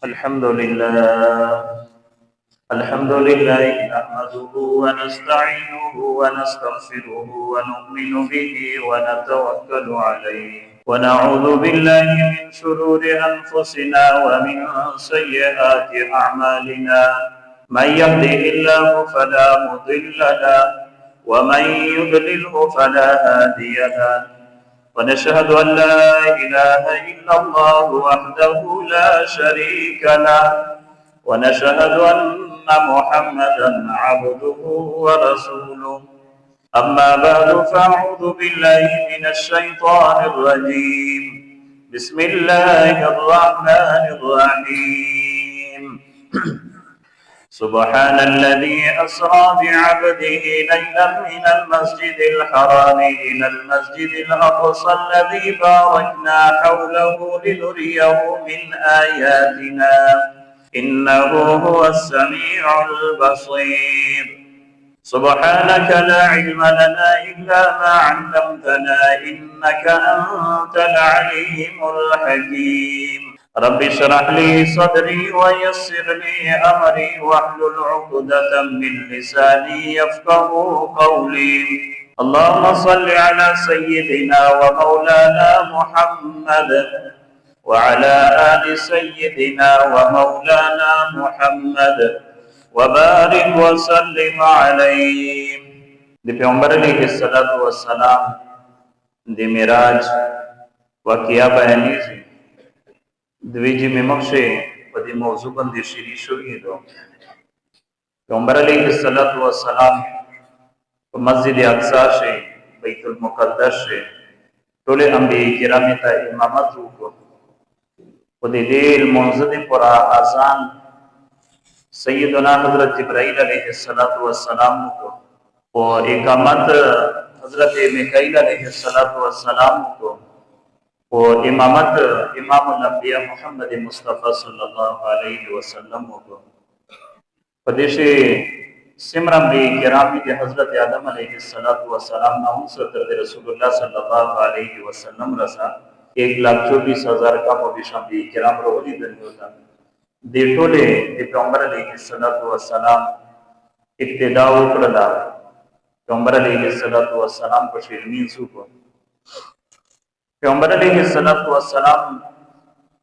الحمد لله الحمد لله نحمده ونستعينه ونستغفره ونؤمن به ونتوكل عليه ونعوذ بالله من شرور أنفسنا ومن سيئات أعمالنا من يهده الله فلا مضل له ومن يضلله فلا هادي له ونشهد أن لا إله إلا الله وحده لا شريك له ونشهد أن محمدا عبده ورسوله أما بعد فأعوذ بالله من الشيطان الرجيم بسم الله الرحمن الرحيم سبحان الذي أسرى بعبده ليلا من المسجد الحرام إلى المسجد الأقصى الذي باركنا حوله لنريه من آياتنا إنه هو السميع البصير سبحانك لا علم لنا إلا ما علمتنا إنك أنت العليم الحكيم رب اشرح لي صدري ويسر لي أمري واحلل عقدة من لساني يفقه قولي اللهم صل على سيدنا ومولانا محمد وعلى آل سيدنا ومولانا محمد وبارك وسلم عليه دي پیغمبر علیہ الصلوۃ والسلام دي معراج واقعہ بیانی سے دویجی میں مخشے پدی موضوع بندی شری شوئی دو پیغمبر علیہ الصلوۃ والسلام مسجد اقصی سے بیت المقدس سے ټول انبیاء کرام ته امامت وکړو په دې ډېر منځد پر اذان سیدنا حضرت جبرائیل علیہ السلام کو اور اقامت حضرت میکائیل علیہ السلام کو اور امامت امام الانبیاء محمد مصطفی صلی اللہ علیہ وسلم کو پدیش سمرم بھی کرامی دی حضرت آدم علیہ السلام نام صدر رسول اللہ صلی اللہ علیہ وسلم رسا 1,24,000 کا مبیشم بھی کرام روحی دنیو تھا دی ټوله د پیغمبر علیه السلام ابتدا وکړه پیغمبر علیه السلام په شرمین سو کو پیغمبر علیه السلام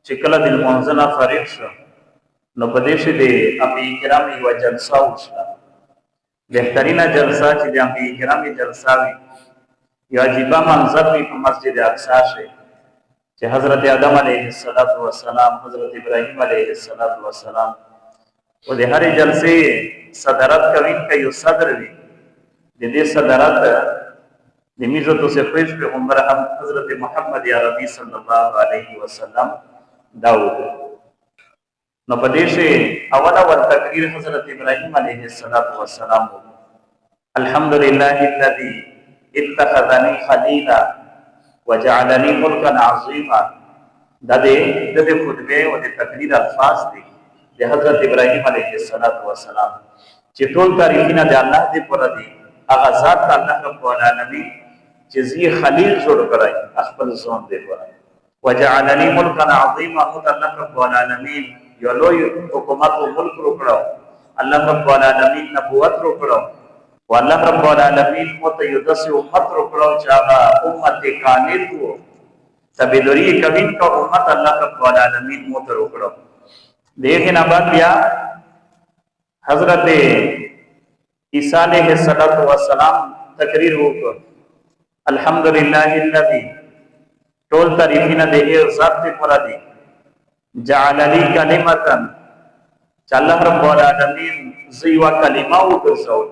چې کله د منځنه فارغ شو نو په دې شي د انبیاء کرام یو جلسه وشله بهترینه جلسه چې د انبیاء کرام جلسه وي یو عجیب منظر وي په مسجد اقصی شي چې حضرت آدم علیہ السلام حضرت ابراہیم علیہ السلام او د هر جلسه صدارت کوي یو صدر وي د دې صدارت د میجو سے پیش پیغمبر حضرت محمد عربی صلی الله علیه وسلم داود نو په دې شی اول تقریر حضرت ابراہیم علیہ السلام الحمدللہ الذی اتخذنی خلیلا وجعلني ملكا عظيما دا دې خطبه او د تقریر الفاظ دي د حضرت ابراہیم علیہ السلام چې ټول تاریخونه د الله دې پر دي هغه ذات الله رب العالمین چې زی خلیل جوړ کړای خپل ځون دې پر وجعلني ملكا عظيما الله رب العالمین یو لوی حکومت او ملک وکړو الله رب العالمین نبوت وکړو والله رب العالمین متیدس امت رکڑو چاہا امت کامل کو تبیدوری کبین کا امت اللہ رب العالمین مت رکڑو دیکھیں بعد بیا حضرت عیسیٰ علیہ السلام تقریر ہوکو الحمدللہ الذی ٹول تاریخین دے ذات پورا دی جعل لی کلمتا چاہ رب العالمین زیوہ کلمہ وکرسول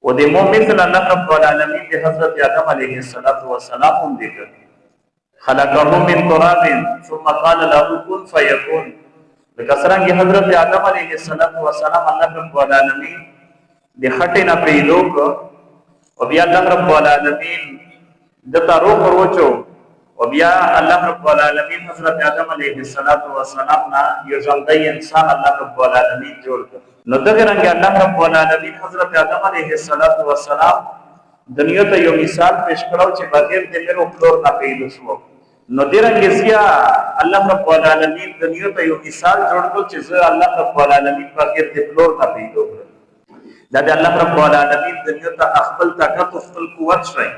و د مومن الله رب العالمین د حضرت آدم علیہ السلام هم ذکر خلقه من تراب ثم قال له كن فيكون لکسرنګ حضرت آدم علیہ السلام الله رب العالمین د خټه نه پیدا کو او بیا الله رب العالمین دته روح ورچو او بیا الله رب العالمین حضرت آدم علیہ السلام نا یو ژوندۍ انسان الله رب العالمین جوړ کړ نو دغه رنګ الله رب العالمین حضرت آدم علیہ السلام دنیا ته یو مثال پیش کړو چې بغیر د میرو فلور نه پیدا شو نو درنګزیا الله رب العالمین دنیا ته یو مثال جوړ کړ چې زه الله رب العالمین فقیر دې فلور نه پیدا کړ دا د الله رب العالمین دنیا ته خپل طاقت او خپل قوت شوی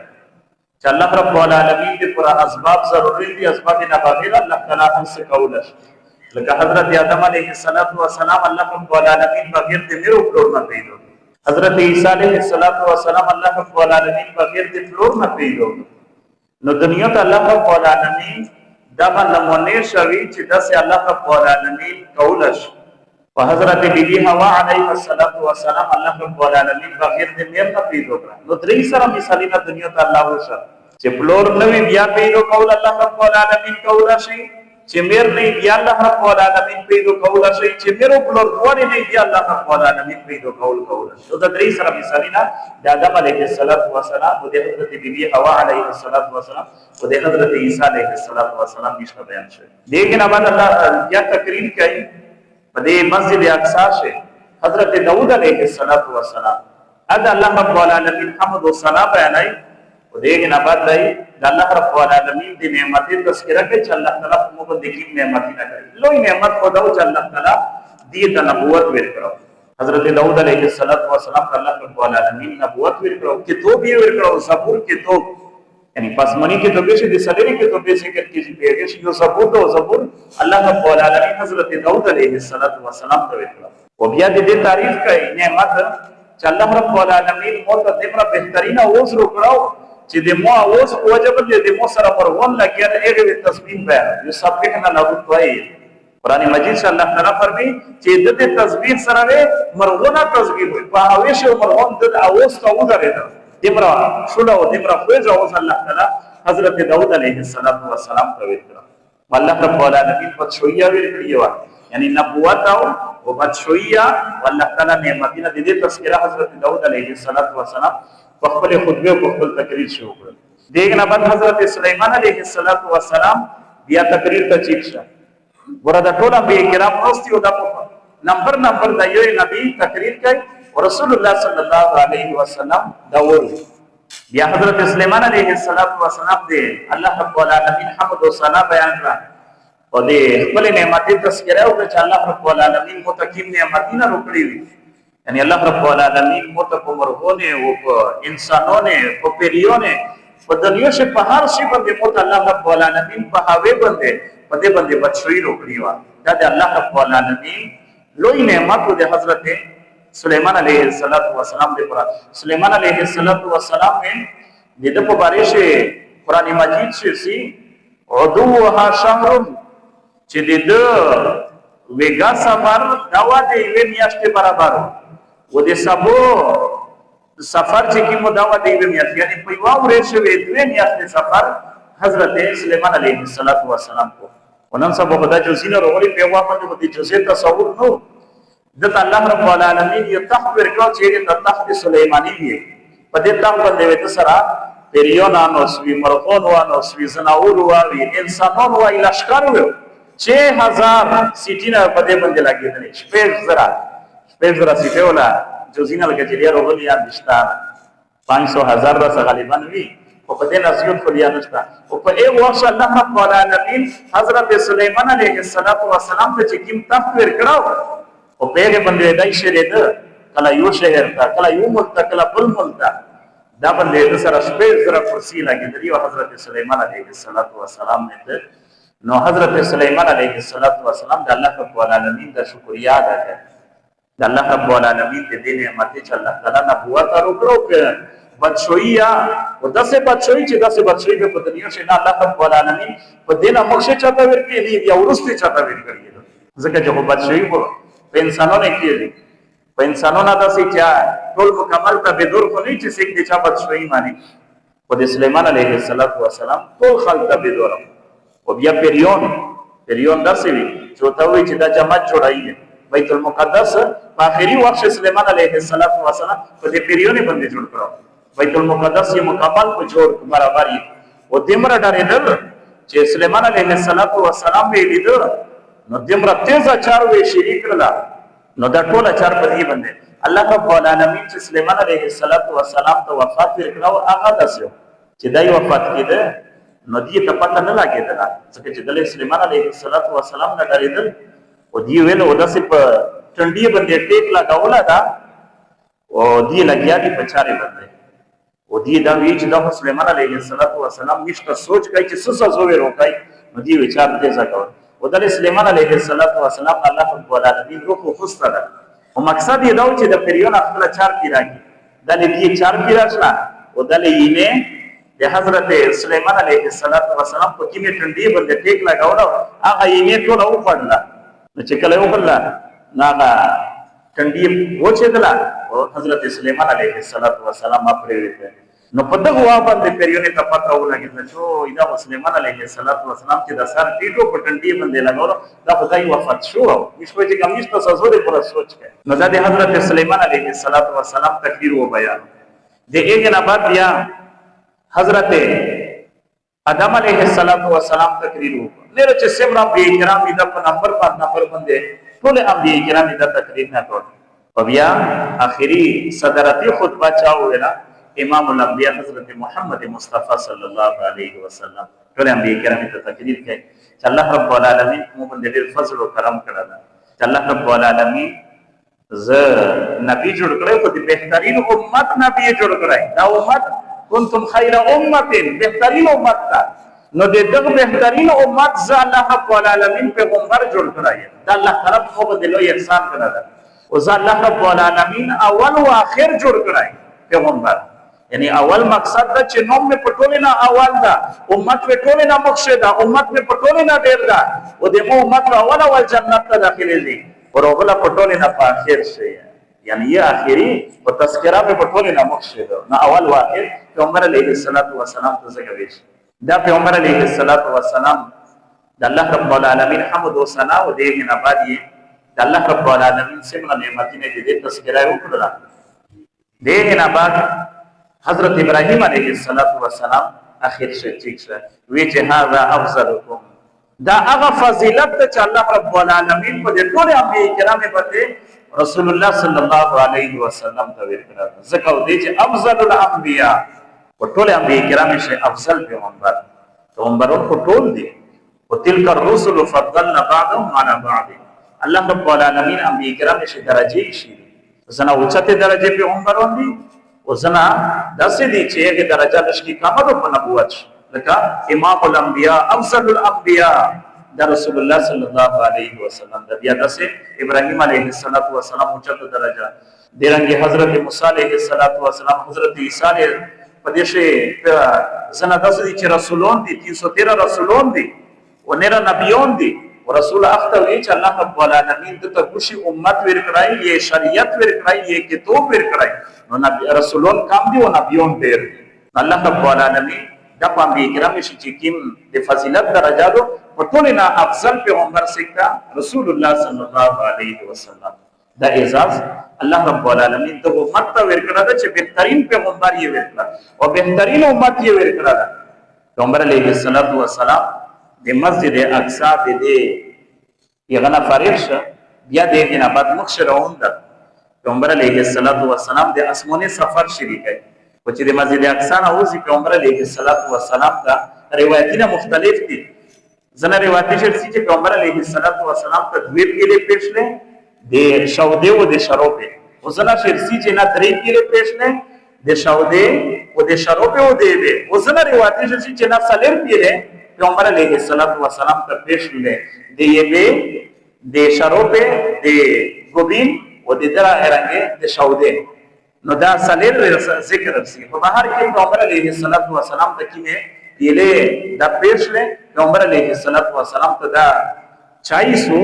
چې الله رب العالمین دې پر اسباب ضروري دي اسباب نه بغیر الله تعالی هم څه کول شي لکه حضرت آدم علیه السلام الله رب العالمین بغیر دې میرو فلور نه پیدا حضرت عیسی علیه السلام الله رب العالمین بغیر دې فلور نه پیدا نو دنیا ته الله رب العالمین دا نمونه شوی چې داسې الله رب العالمین کولش او حضرت بیبی حوا علیها السلام الله رب العالمین بغیر د میر نه پیدا کړ نو درې سره مثالونه دنیا ته الله وشه چې فلور نوې بیا پیدا کول الله رب العالمین کولا شي چې میر نه بیا الله رب العالمین پیدا کولا شي چې میرو فلور دوی نه بیا الله رب العالمین پیدا کولا شي دا درې سره مثالونه د آدم علیه السلام او د حضرت بیبی حوا علیها السلام او د حضرت عیسی علیه السلام نشه بیان شوی لیکن بعد الله یا تقریر کوي په دې مسجد اقصی شه حضرت داؤد علیه السلام ادا الله رب العالمین حمد و ثنا بیانای او دې نه بعد دی د الله رب العالمین د نعمتونو تذکرہ کوي چې الله تعالی موږ د دې نعمتونه کوي لوی نعمت خو دا چې الله تعالی دې ته نبوت ورکړو حضرت داؤد علیه السلام الله رب العالمین نبوت ورکړو کتاب یې ورکړو زبور کتاب یعنی پسمنی کې توبې شي د سلیری کې توبې شي کې چې پیږي شي یو زبور الله رب العالمین حضرت داؤد علیه السلام ته ورکړو او بیا دې تعریف کوي نعمت چې الله رب العالمین مو ته دمر بهترین اوس وکړو چې د مو اوس وجب دې د مو سره پرون لګیا هغه تسبیح بیان یو سبحان الله وایي قرآن مجید سے اللہ تعالیٰ فرمی چې د تسبیح سره مرغونه تسبیح وي په هویش مرغون د اوس ته ودرېده دمرا شولا او دمرا فوز او الله تعالی حضرت داؤد علیه السلام ته ورکړه الله رب العالمین په شویا ورکړي یعنی نبوت او بچویا الله تعالی نعمتونه د دې تذکرہ حضرت داؤد علیه السلام په خپل خطبه او خپل تقریر شروع کړ دغه بعد حضرت سلیمان علیه السلام بیا تقریر ته چیښه ورته ټول انبیاء کرام اوستی او د نمبر د یو نبی تقریر کوي رسول الله صلی الله علیه وسلم دا وایي بیا حضرت سلیمان علیه السلام دې الله رب العالمین حمد و ثنا بیان کړ او دې خپل نعمتونو تذکرہ وکړه چې الله رب العالمین متقین نعمتونه وکړي یعنی الله رب العالمین متقو مرغونه او انسانونه او پیریونه په دنیا شي په هر شي باندې مت الله رب العالمین په هاوی باندې په دې باندې بچوي وکړي دا د الله رب العالمین لوی نعمت د حضرت سلیمان علیه السلام دې پر سلیمان علیه السلام دې د په باره شي قران مجید شي عدوها شهر چې د ویګا سفر دوا دې وی میاشتې برابر و دې سبو سفر چې کی مداوا دې وی میاشتې یعنی په یو ورې شوی دوه میاشتې سفر حضرت سلیمان علیه السلام کو ونن سبو خدای جو سینه وروړي په واپس دې جزئي تصور نو د الله رب العالمین یو تحویر کو چې د تخت سلیمانی دی په دې تام باندې وته سره پیریون انو سوی مرغون وانو سوی زناور وانو انسانون وای لشکر و 6000 سیټینه په دې باندې لګیدل شپږ زرا سیټه ولا جوزینه لګیدل وروړي یا دشتان 500,000 را غالبا وی او په دې نصیحت خو یا نشته او په یو وخت الله رب العالمین حضرت سلیمان علیه السلام ته چې کوم تحویر کړو او پیغه باندې دای شری ده کله یو شهر ته کله یو ملک کله بل ملک دا باندې د سره شپږ زره کرسی لګیدلی او حضرت سلیمان علیه السلام نه نو حضرت سلیمان علیه السلام د الله رب العالمین د شکریا ادا کړ د الله رب العالمین د دې نعمت چې الله تعالی نبوت ورکړو بچویا او داسې بچوي چې داسې بچوي په دنیا کې نه الله رب العالمین په دې نه مخشه چاته ورکړي دی یا ورسته چاته ورکړي ځکه چې په بچوي په انسانانو کې په انسانانو داسې چې ټول مکمل ته به دور خو نه چې څنګه چې بچوي معنی په سلیمان علیه السلام ټول خلک ته به دور او بیا پیریون داسې وي چې ته وایي چې دا جماعت جوړایي بیت المقدس په اخري وخت سلیمان علیه السلام په دې پیریون باندې جوړ کړو بیت المقدس یې مکمل په جوړ برابر یې او دمر ډارېدل چې سلیمان علیه السلام به لیدل نو دمر تیز اچار وی شریک کړل نو دا ټول اچار په دې باندې الله رب العالمین چې سلیمان علیه السلام ته وفات ورکړو هغه داسې چې دای وفات کېده نو دې ته پته نه لګېدله ځکه چې دلته سلیمان علیه السلام نه ډارېدل او دې ویل او داسې په ټنډې باندې ټیک لګوله ده او دې لګیا دي په چارې باندې او دې دا وی چې دا سلیمان علیه السلام نشته سوچ کوي چې څه سزا وي روکای نو دې وچار تیزه کول او دلته سلیمان علیه السلام الله رب العالمین روح خوسته ده او مقصد یې دا و چې د پیریون خپل چار پیراږي دلته دې چار پیراشله او دلته یې د حضرت سلیمان علیه السلام په کې ټنډې باندې ټیک لګاوله هغه یې ټول وخړله نو چې کله وخړله نو هغه ټنډې وچېدله او حضرت سلیمان علیه السلام پرېوته نو په دغه وا باندې پیریونه ته پته ولګېدله چې دا سلیمان علیه السلام چې د سر ټیټو په ټنډې باندې لګاوله دا خدای وفات شو مشوي چې کوم نشته سزا پر سوچ کې نو دا د حضرت سلیمان علیه السلام تکبیر و بیان د ایک نه بعد بیا حضرت آدم علیہ السلام تقریر وکړه لره چې سمرا به کرام دې په نمبر باندې ټول انبیاء کرام دې تقریر نه کړ او بیا اخري صدرتی خطبه چا ویلا امام الانبیاء حضرت محمد مصطفی صلی الله علیه وسلم ټول انبیاء کرام ته تقریر کړي چې الله رب العالمین موږ باندې ډېر فضل او کرم کړل چې الله رب العالمین ز نبی جوړ کړی خو دې بهترین امت نبی جوړ کړی دا امت کنتم خیر امت بهترین امت تا نو دغه بهترین امت ز الله رب العالمین پیغمبر جوړ کړی دا الله طرف خو د لوی احسان کړی او ز الله رب العالمین اول او اخر جوړ کړی پیغمبر یعنی اول مقصد دا چې نوم په ټولې نه اول دا امت په ټولې نه مخشه دا امت په ټولې نه ډیر دا او د مو امت اول جنت ته داخلي دي او هغه په ټولې نه په اخر شي یعنی یہ آخری و تذکرہ پہ پٹھولے نہ مخشد نہ اول واحد پیغمبر علیہ السلام تو ذکر بیش دا پیغمبر علیہ السلام دا اللہ رب العالمین حمد و ثنا و دیکھیں آباد یہ دا اللہ رب العالمین سمنا نعمتی نے دے تذکرہ اکڑا دیکھیں آباد حضرت ابراہیم علیہ السلام آخر سے ٹھیک سے ویچ هذا افضلکم دا اغا فضیلت چا اللہ رب العالمین کو دے طول انبیاء کرام بتے رسول الله صلی الله علیه وسلم ته ورکړه ځکه دې چې افضل الانبیاء او ټول انبیاء کرام شه افضل پیغمبرون کو ټول دي او تلک الرسل فضلنا بعضهم على بعض الله رب العالمین انبیاء کرام شه درجه شي زنه اوچته درجه پیغمبرون دي او زنه داسې دي چې هغه درجه نشي کمه په نبوت لکه امام الانبیاء افضل الانبیاء دا رسول الله صلی الله علیه وسلم دا بیا دسه ابراهیم علیه السلام اوچته درجه دیرنګ حضرت موسی علیه السلام حضرت عیسی علیه پدیشه زنه داسې چې رسولون دي 313 رسولون دي او نه نبیون دي او رسول اختوی چې الله رب العالمین د تبوشي امت ورکړای یې شریعت ورکړای یې کتاب ورکړای نو نبی رسولون کم دي او نبیون ډیر الله رب العالمین دا پاندې کرام چې کوم د فضیلت درجاتو پټولنا افضل پیغمبر سکتا رسول الله صلی الله علیه وسلم دا اعزاز الله رب العالمین ته امت ته ورکړه چې بهترین پیغمبر یې ورکړه او بهترین امت یې ورکړه پیغمبر علیه السلام د مسجد اقصی د یغنا فارغ شه بیا د نه بعد مخشرون ده پیغمبر علیه السلام د اسماني سفر شریکه او چې د مسجد اقصی نه اوسې پیغمبر علیه السلام دا روایتونه مختلف دي زنه روایت شرسی چې پیغمبر علیه السلام تدویر کې لري پېښله د شاوده او د شروپه او زنه شرسی چې نه درې کې لري پېښله د شاوده او د شروپه او دی او زنه روایت شرسی چې نه سلر کې لري پیغمبر علیه السلام ته پېښله د یبه د شروپه د ګوبین او د درا هرنګ د شاوده نو دا سلر ذکر سی په بهر کې پیغمبر علیه السلام ته کینه پیله دا پېښله پیغمبر علیه السلام ته دا چایسو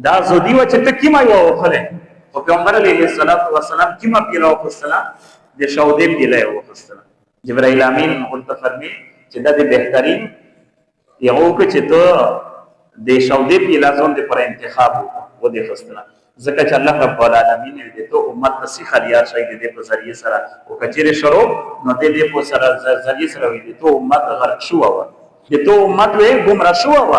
دا زودی و چې ته کیما یو خله او پیغمبر علیه السلام کیما پیله او خصلا د شاوده پیله او خصلا جبرائیل امین ورته فرمي چې دا د بهترین یو کو چې ته د شاوده پیله ځون د پر انتخاب و د خصلا ځکه چې الله رب العالمین دې ته امت نصیح خلیار شي دې په ذریعہ سره او کچېره شروع نو دې په سره ذریعہ سره دې ته امت غرق شو و دې ته امت وې گمراه شو و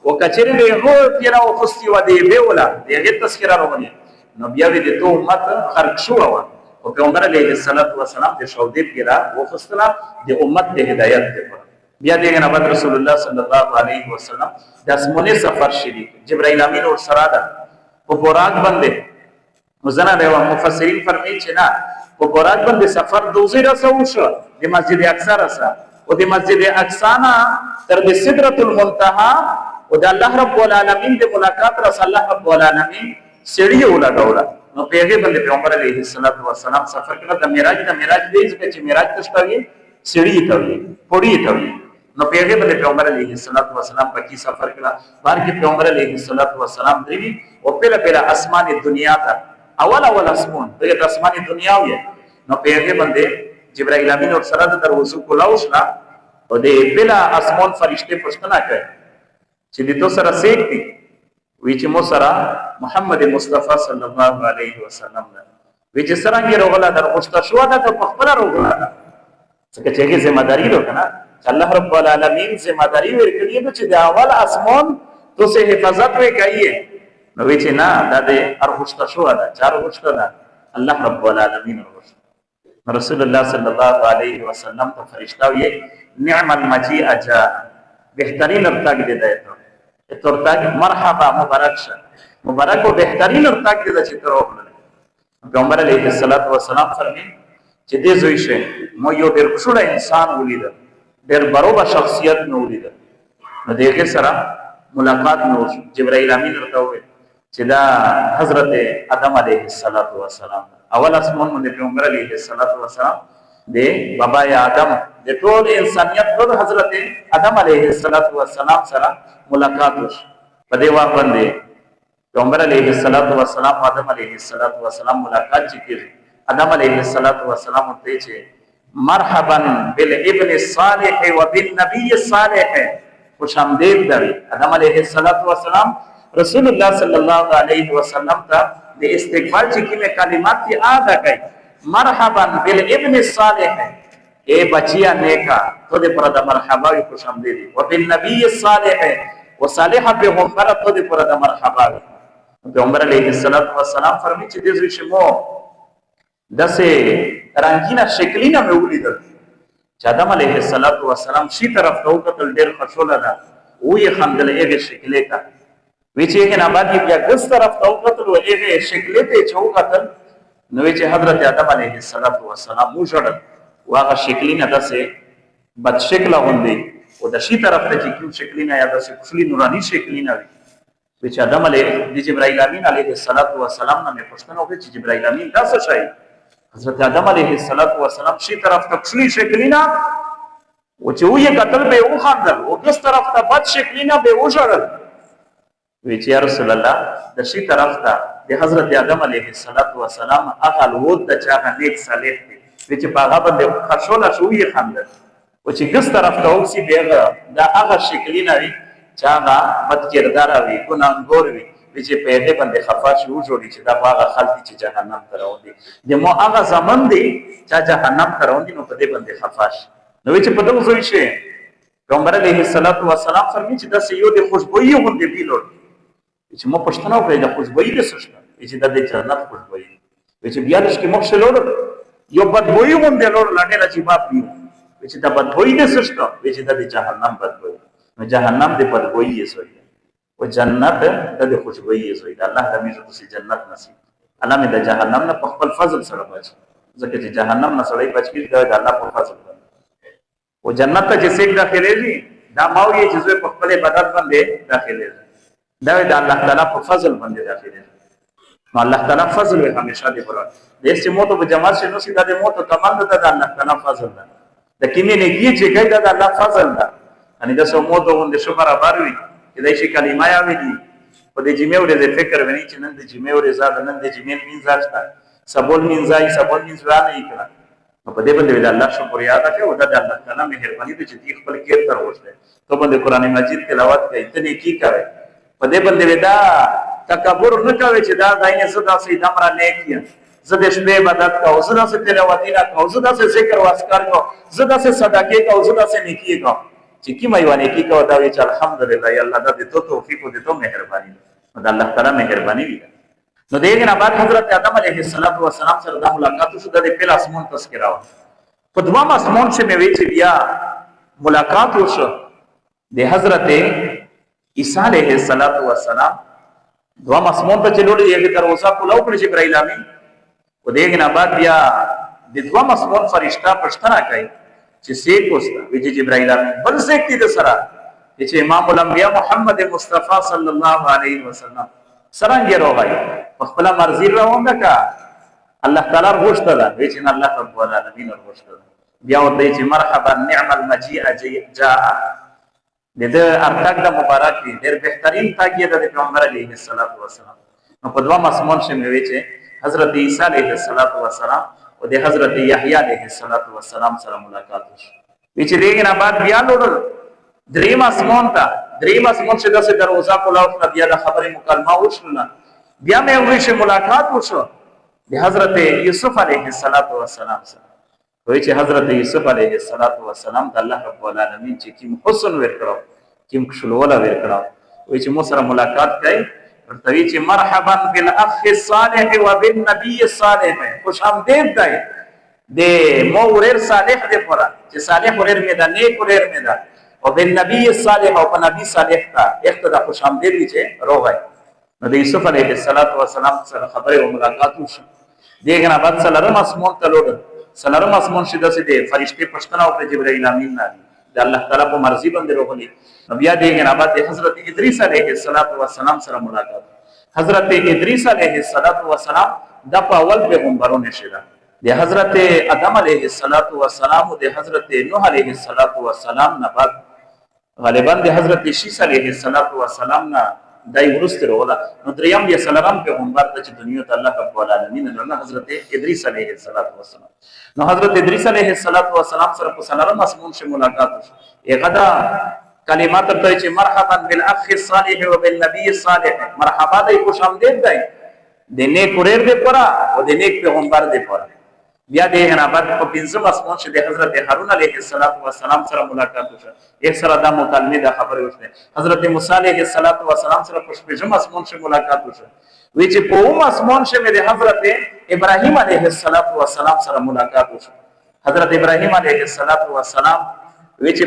او کچېره له هو پیرا او خستي و دې به ولا دې تذکرہ روانه نو بیا دې ته امت غرق شو و او پیغمبر علیه السلام د شاوده پیرا او خستنا د امت د هدایت لپاره بیا دغه نه بعد رسول الله صلی الله علیه وسلم د اسماني سفر شریک جبرائیل امین اور سره ده په براق باندې وزنه د مفسرین فرمایي چې نه په براق باندې سفر دوزی رسو شو د مسجد اقصی سره او د مسجد اقصی نه تر د سدرۃ المنتهى او د الله رب العالمین د ملاقات رسول الله رب العالمین سړی ولاګوله نو پیغه باندې پیغمبر علیه السلام سفر کړه د معراج دې چې معراج تشتوي سړی ته وي پوری ته وي نو پیغه باندې پیغمبر علیه السلام په کی سفر کړه بار کې پیغمبر علیه السلام دی او پهلا اسمان دنیا ته اول اسمان دغه اسمان دنیا وي نو پیغه باندې جبرائیل امین اور سره د دروازه کولاوش نا او د پهلا اسمان فرشته پښتنه کوي چې د تو سره سیک دي وی چې مو سره محمد مصطفی صلی الله علیه وسلم وی چې څنګه روغلا در خوشته شو ده په خپل روغلا څنګه چې ذمہ داری وکړه الله رب العالمین ذمہ داری ورکړي چې د اول اسمان تو سے حفاظت وکړي نو وی چې نه د هر خوشته شو ده چار خوشته ده الله رب العالمین رسول الله صلی الله علیه وسلم ته فرشتہ وی نعم المجيء جاء بهترین ارتاق دی ته ارتاق مرحبا مبارک او بهترین ارتاق دی چې تر وګړه پیغمبر علیه السلام فرمایي چې دې زوی شه مو یو ډېر خوشاله انسان ولید ډېر بروبه شخصیت نو ولید نو دغه سره ملاقات نو جبرائیل امین ورته وې چې دا حضرت آدم علیه السلام اول اسمان باندې پیغمبر علیه السلام د بابا آدم د ټول انسانیت ټول حضرت آدم علیه السلام سره ملاقات وشو په دې وخت باندې پیغمبر علیه السلام آدم علیه السلام ملاقات کیږي آدم علیه السلام ته چې مرحبا بالابن الصالح وبالنبي الصالح خوش آمدید دی آدم علیه السلام رسول الله صلی الله علیه وسلم ته د استقبال چې کومه کلمات یې ادا کړي مرحبا بالابن الصالح اے بچیا نیکا تو دې پر د مرحبا وي خوش آمدید وبالنبي الصالح وصالح پیغمبر ته دې پر د مرحبا پیغمبر علیه السلام فرمایي چې دې شمو دسه رنگینه شکلینا مې ولیدل چې آدم علیه السلام شي طرف ته وکتل ډېر خوشاله ده وې خندل هغه شکلې ته وی چې هغه نه بعد بیا ګس طرف ته وکتل هغه شکلې ته چې وکتل نو چې حضرت آدم علیه السلام وژړل واغه شکلینا دسه بد شکله غوندي او د شي طرف ته چې کوم شکلینا یا دسه خپل نوراني شکلینا وی چې آدم علیه جبرائیل امین علیه السلام نه پښتنه وکړي چې جبرائیل امین تاسو شای حضرت آدم علیه السلام شي طرف ته خپل شکلینا او چې وې قتل به وخاندل او بل طرف ته بد شکلینا به وژړل وی چې یا رسول الله د شي طرف ته د حضرت آدم علیه السلام هغه ود د چا نیک صالح دی چې په هغه باندې خښوله شو یې خاندل او چې ګس طرف ته اوسې بیغه دا هغه شکلینا وی چې هغه بد کردار وي ګناهګور وي چې په دې باندې خفا شو جوړي چې دا هغه خلک چې جهنم ته راوړي د مو هغه زمون دی چې جهنم ته راوړي نو په دې باندې خفا شي نو چې په دغه ځای شي پیغمبر علیه السلام فرمایي چې دا یو د خوشبوئی غوندې بیلور چې مو پښتنه کوي د خوشبوئی د سشته چې د جنت خوشبوئی چې بیا لږ کې مخ لور یو بدبوئی غوندې لور لاندې راځي باب دی چې دا بدبوئی د سشته چې د جهنم بدبوئی نو جهنم د بدبوئی یې سوی و جنت د خوشبوئی یې سوی الله دې موږ ته جنت نصیب الله مې د جهنم نه په خپل فضل سره بچ ځکه چې جهنم نه سړی بچ کیږي د الله په فضل او جنت ته چې څوک داخليږي دا ماوي چې زوی په خپل عبادت باندې داخليږي دا د الله تعالی په فضل باندې داخليږي نو الله تعالی فضل وي همیشه دی پر دې چې موته په جماعت شنو سي د موته کمال ده د الله تعالی فضل ده د کینې نه کیږي چې ګای د الله فضل ده ان دا سمو ته وند شو برابر وي چې دای شي کلمه یا وی دي په دې جمعې ورځ فکر ونی چې نن د جمعې ورځ ده نن د جمعې مینځه سبول مینځای سبول مینځوانه یې کړه په دې باندې د الله شکر یاد کړه او د الله تعالی مهرباني دې چې خپل کېر تر وښته ته باندې قران مجید تلاوت کوي ته نه کی کوي په دې باندې ودا تکبر نه کوي چې دا داینه صدا سي دمره نه کیه زده شپه عبادت کا او زده سے تلاوت نه کا او زده سے ذکر واسکار کو زده سے صدقه کا او زده سے نیکی کا چې کی مېوانه کی کا دا وی چې الحمدلله الله دې ته توفیق دې ته مهرباني ده الله تعالی مهرباني وي نو دغه نه بعد حضرت آدم علیه السلام سره د ملاقات شو د پیل اسمان تذکرہ په دوام اسمان چې مې وی چې بیا ملاقات وشو د حضرت عیسی علیه السلام دوام اسمان ته چلوړي یو دروازه کولاو کړ جبرائیل امین او دغه نه بعد بیا د دوام اسمان فرشتہ پښتنه کوي چې سیک وستا وی جبرائیل امین بل سیک دي سره چې امام الانبیاء محمد مصطفی صلی الله علیه وسلم سرانګي روغای خپل مرزي روانه کا الله تعالی غوښته دا چې الله رب العالمین غوښته بیا ورته چې مرحبا نعم المجيء جاء د ارتاق د مبارک دی ډېر بهترین تاګي د پیغمبر علیه السلام نو په دوه مسمون شمه چې حضرت عیسی علیه السلام او د حضرت یحیی علیه السلام سره ملاقات وشو چې دغه نه بعد بیا لوړل دریم اسمان ته دریم اسمان چې دغه دروازه کولاو بیا د خبرې مکالمه وشول بیا مې وې چې ملاقات وشو د حضرت یوسف علیه السلام سره وای چې حضرت یوسف علیه السلام د الله رب العالمین چې کوم حسن ورکړو کوم خلوله ورکړو وای چې مو سره ملاقات کړي ورته وی چې مرحبا بالاخ الصالح وبالنبي الصالح خوش آمدید دی د مورر صالح دی پورا چې صالح ورر می دا نیک ورر می دا او بالنبي الصالح او په نبی صالح ته اقتدا خوش آمدید چې روغای نو د یوسف علیه السلام سره خبره او ملاقات وشو دغه نه بعد سلام اسمون ته لوړ سلام اسمان شده سي دي فرشتي پښتنه او جبرائیل امین نه دي الله تعالی په مرضی باندې روغلي نبی دغه نه بعد حضرت ادریس علیه السلام سره ملاقات حضرت ادریس علیه السلام د اول پیغمبرونه شیدا د حضرت ادم علیه السلام او د حضرت نوح علیه السلام نه بعد غالبا د حضرت شیس علیه السلام نه دای ورسته ولا نو دریم بیا سلام پیغمبر ته چې دنیا ته الله رب العالمین نه حضرت ادریس علیه السلام نو حضرت ادریس علیه السلام سره په سلام اسمون شه ملاقات وشو یقدا کلمات ته چې مرحبا بالاخ الصالح وبالنبي الصالح مرحبا دای خوش آمدید دی د نیک ورر دی پورا او د نیک پیغمبر دی پورا بیا دغه نه بعد په پنځم اسمان شه د حضرت هارون علیه السلام سره ملاقات وشو یک سره د مکالمه د خبره وشو حضرت موسی علیه السلام سره په شپږم اسمان شه ملاقات وشو وی چې په اوم اسمان شه د حضرت ابراهیم علیه السلام سره ملاقات وشو حضرت ابراهیم علیه السلام وی چې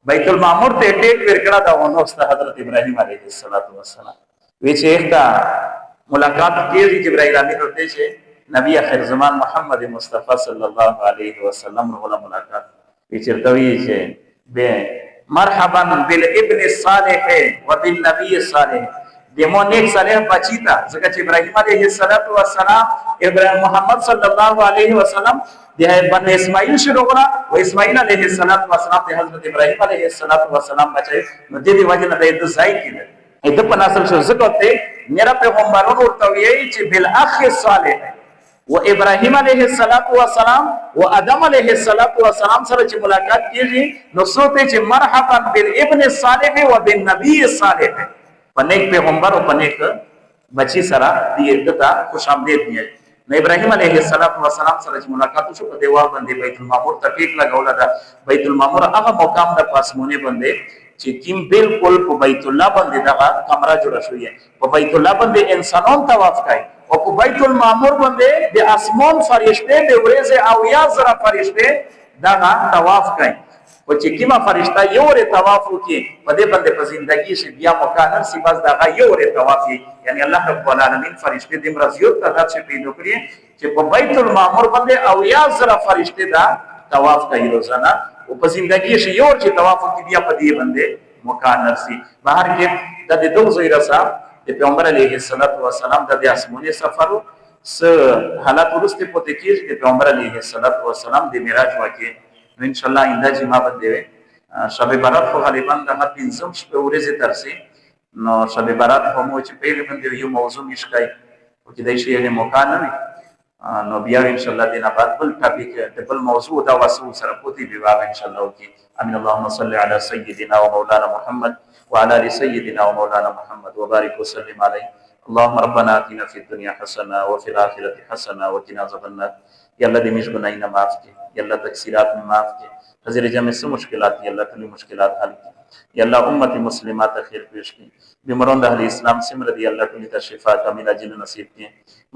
بیت المعمور ته ټیک ورکړه دا ونوسته حضرت ابراهیم علیه السلام وی چې ایکتا ملاقات کیږي جبرائیل امین ورته چې نبی اخر زمان محمد مصطفی صلی الله علیه وسلم ولا ملاقات چرتوی چې به مرحبا بالابن الصالح وبالنبي الصالح دمو نیک صالح بچی تا ځکه چې ابراهیم علیه السلام ابراهیم محمد صلی الله علیه وسلم د بن اسماعیل شروع کړه او اسماعیل علیه السلام د حضرت ابراهیم علیه السلام بچي نو د دې وجه نه د ځای کې د په نسل شو ځکه ته میرا پیغمبرونو ورته ویي چې بالاخ الصالح و ابراهیم علیه السلام و ادم علیه السلام سره چې ملاقات کیږي نو سوته چې مرحبا بالابن الصالح و بالنبي الصالح پنیک پیغمبر او پنیک بچی سره دې دتا خوش آمدید دی نو ابراهیم علیه السلام سره چې ملاقات شو په دیوال باندې بیت المعمور تفیق لګول دا بیت المعمور هغه مقام د پاسمونه باندې چې کیم بالکل په بیت الله باندې دا کمره جوړ شوی په بیت الله باندې انسانون طواف کوي او په بیت المعمور باندې د اسمان فرشته د ورځې او یا زره فرشته دا طواف کوي او چې کیما فرشته یو ور طواف وکي په دې باندې په ژوندۍ شي بیا مکانر سی بس دا یو ور طواف یعنی الله رب العالمین فرشته د مرزیو ته دا چې پیدا کړی چې په بیت المعمور باندې او یا زره فرشته دا طواف کوي روزانه او په ژوندۍ شي یو چې طواف کوي بیا په دې باندې مکانر سی بهر کې د دې دوه زویرا صاحب د پیغمبر علیه السلام د آسماني سفر س حالات ورسته پته کېږي د پیغمبر علیه السلام د معراج واقع ان شاء الله انده جما باندې شب برات خو غالبا د هغه پنځم شپه ورځې ترسي نو شب برات په مو چې په باندې یو موضوع مشکای او چې دای شي یې مکان نه نو بیا ان شاء الله د نه بعد بل ټاپک د بل موضوع دا وسو سره پوتې به ان شاء الله وکي امين اللهم صل على سيدنا ومولانا محمد وعلى ال سيدنا ومولانا محمد وبارك وسلم عليه اللهم ربنا آتنا في الدنيا حسنه وفي الاخره حسنه وقنا عذاب النار یا الله دې موږ ګناهونه معاف کړي یا الله تقصیرات معاف کړي حضرت جمع سے مشکلات یا الله تعالی مشکلات حل کړي یا الله امت مسلمات خیر پیش کړي بیماران د اهل اسلام سمر دی الله تعالی ته شفا کامله جن نصیب کړي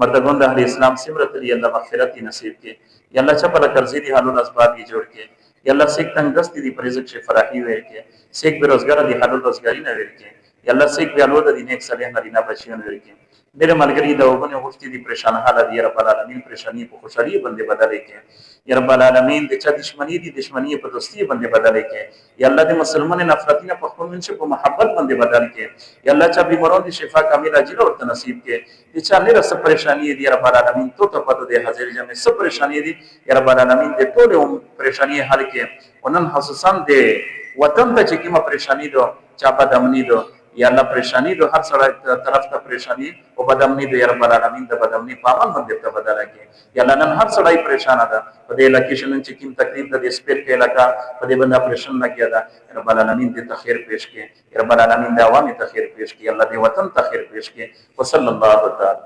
مردگان د اهل اسلام سمر دی الله مغفرت نصیب کړي یا الله چا پر قرضې دي حالو اسباب یې جوړ کړي یا الله سیک تنگ دستی دی پر رزق شه فراحی ورکه سیک بیروزګار دی حلال روزګاری نه ورکه یا الله سیک بیالو د دین یک صالح نارینه بچیان ورکه میرے ملګری دا وبنه غوښتي دي پریشان حال دي رب العالمین پریشانی په خوشالي باندې بدلې کې یا رب العالمین د چا دشمنی دي دشمنی په دوستی باندې بدلې کې یا الله د مسلمان نفرتینه په خپل منځ په محبت باندې بدل کې یا الله چا بیمارون دي شفا کامله اجر او نصیب کې د چا نه رس پریشانی دي رب العالمین تو ته پته دي حاضر جمع سب پریشانی دي یا رب العالمین د ټول پریشانی حل کې ونن خصوصا د وطن ته چې کومه پریشانی دو چا بدامنی دو یا الله پریشانی دو هر سره طرف ته پریشانی او بدامنی دو یا رب العالمین د بدامنی په عمل باندې ته بدل کې یا الله نن هر سره پریشان ده په دې علاقې شنن چې کوم تکلیف د سپیر کې علاقہ په دې باندې پریشان لګیا ده رب العالمین دې ته خیر پیش کړي رب العالمین د عوامي ته خیر پیش کړي الله دې وطن ته خیر پیش کړي وصلی الله تعالی